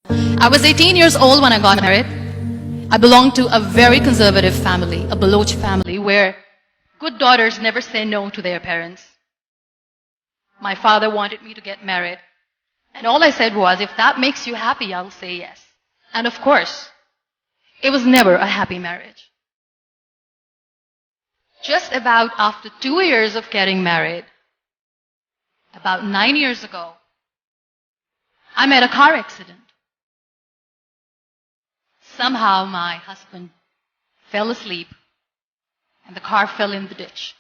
I was 18 years old when I got married. I belonged to a very conservative family, a Baloch family, where good daughters never say no to their parents. My father wanted me to get married. And all I said was, if that makes you happy, I'll say yes. And of course, it was never a happy marriage. Just about after 2 years of getting married, about 9 years ago, I met a car accident. Somehow my husband fell asleep and the car fell in the ditch.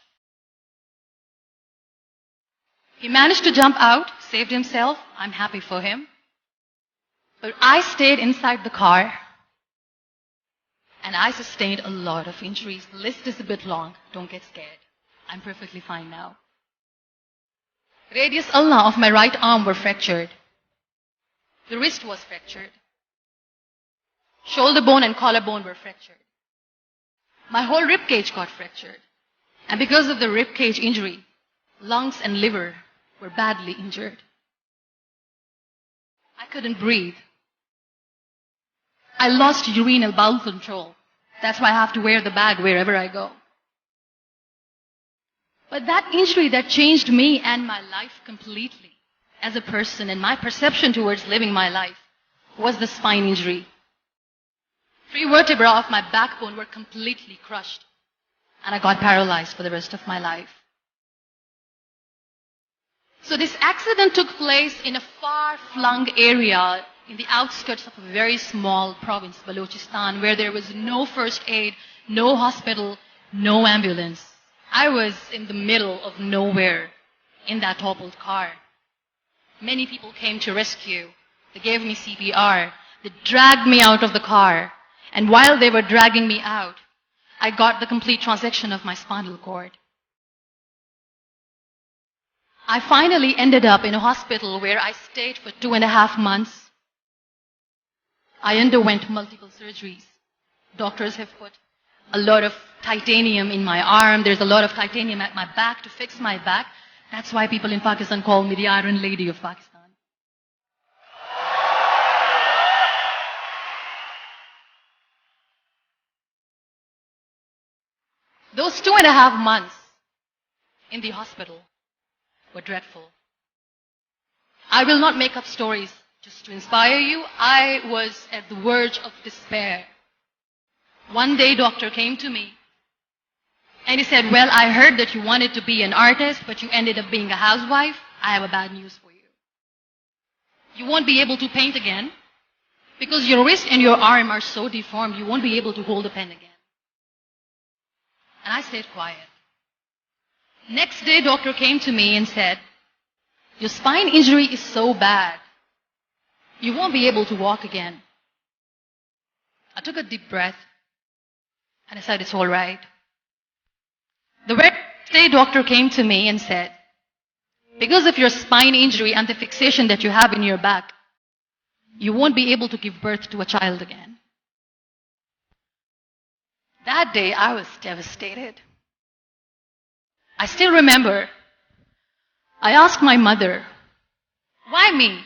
He managed to jump out, saved himself. I'm happy for him. But I stayed inside the car and I sustained a lot of injuries. The list is a bit long. Don't get scared. I'm perfectly fine now. Radius ulna of my right arm were fractured. The wrist was fractured. Shoulder bone and collarbone were fractured. My whole rib cage got fractured. And because of the rib cage injury, lungs and liver were badly injured. I couldn't breathe. I lost urinary bowel control. That's why I have to wear the bag wherever I go. But that injury that changed me and my life completely as a person and my perception towards living my life was the spine injury. 3 vertebrae of my backbone were completely crushed and I got paralyzed for the rest of my life. So this accident took place in a far-flung area in the outskirts of a very small province, Balochistan, where there was no first aid, no hospital, no ambulance. I was in the middle of nowhere in that toppled car. Many people came to rescue. They gave me CPR. They dragged me out of the car. And while they were dragging me out, I got the complete transection of my spinal cord. I finally ended up in a hospital where I stayed for 2.5 months. I underwent multiple surgeries. Doctors have put a lot of titanium in my arm. There's a lot of titanium at my back to fix my back. That's why people in Pakistan call me the Iron Lady of Pakistan. Those 2.5 months in the hospital were dreadful. I will not make up stories just to inspire you. I was at the verge of despair. One day, doctor came to me and he said, well, I heard that you wanted to be an artist, but you ended up being a housewife. I have a bad news for you. You won't be able to paint again because your wrist and your arm are so deformed, you won't be able to hold a pen again. And I stayed quiet. Next day, doctor came to me and said, your spine injury is so bad, you won't be able to walk again. I took a deep breath and I said, it's all right. The very next day, doctor came to me and said, because of your spine injury and the fixation that you have in your back, you won't be able to give birth to a child again. That day, I was devastated. I still remember, I asked my mother, why me?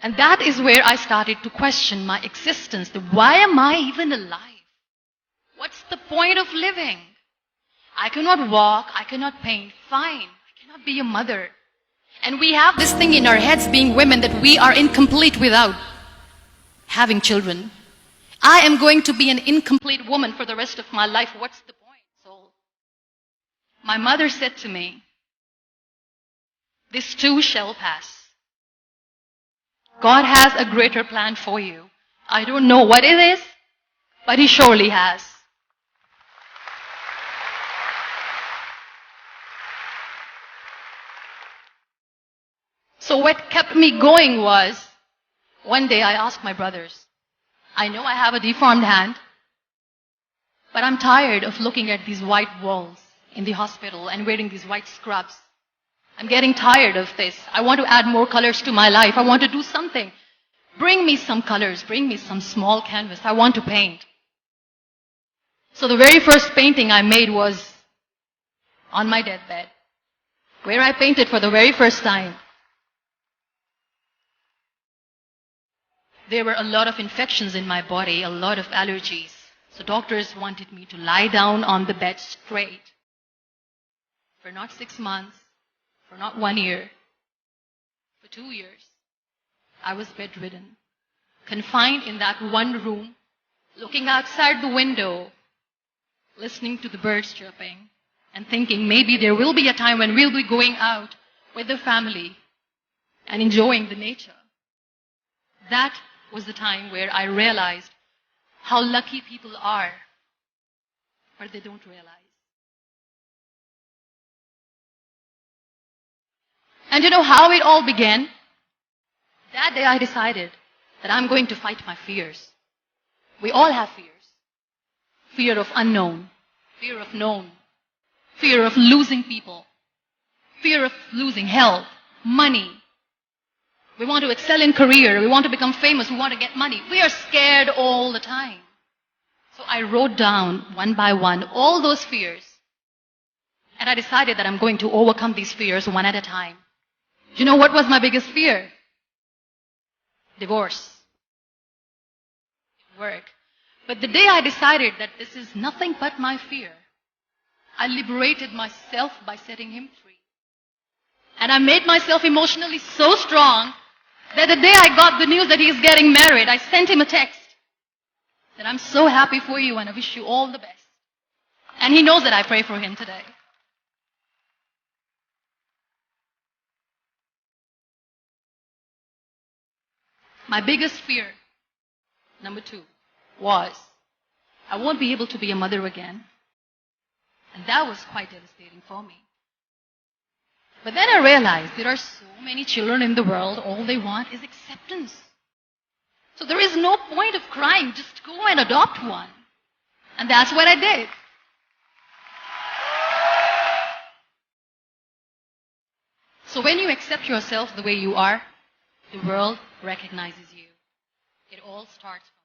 And that is where I started to question my existence. Why am I even alive? What's the point of living? I cannot walk, I cannot paint, fine. I cannot be a mother. And we have this thing in our heads being women that we are incomplete without having children. I am going to be an incomplete woman for the rest of my life. What's the point, soul? My mother said to me, this too shall pass. God has a greater plan for you. I don't know what it is, but He surely has. So what kept me going was, one day I asked my brothers, I know I have a deformed hand, but I'm tired of looking at these white walls in the hospital and wearing these white scrubs. I'm getting tired of this. I want to add more colors to my life. I want to do something. Bring me some colors. Bring me some small canvas. I want to paint. So the very first painting I made was on my deathbed, where I painted for the very first time. There were a lot of infections in my body, a lot of allergies. So doctors wanted me to lie down on the bed straight for not 6 months, for not 1 year, for 2 years. I was bedridden, confined in that one room, looking outside the window, listening to the birds chirping, and thinking maybe there will be a time when we'll be going out with the family and enjoying the nature. That was the time where I realized how lucky people are, but they don't realize. And you know how it all began? That day I decided that I'm going to fight my fears. We all have fears. Fear of unknown, fear of known, fear of losing people, fear of losing health, money. We want to excel in career, we want to become famous, we want to get money. We are scared all the time. So I wrote down one by one all those fears. And I decided that I'm going to overcome these fears one at a time. You know what was my biggest fear? Divorce. Work. But the day I decided that this is nothing but my fear, I liberated myself by setting him free. And I made myself emotionally so strong that the day I got the news that he's getting married, I sent him a text that I'm so happy for you and I wish you all the best. And he knows that I pray for him today. My biggest fear, number 2, was I won't be able to be a mother again. And that was quite devastating for me. But then I realized there are so many children in the world, all they want is acceptance. So there is no point of crying, just go and adopt one. And that's what I did. So when you accept yourself the way you are, the world recognizes you. It all starts from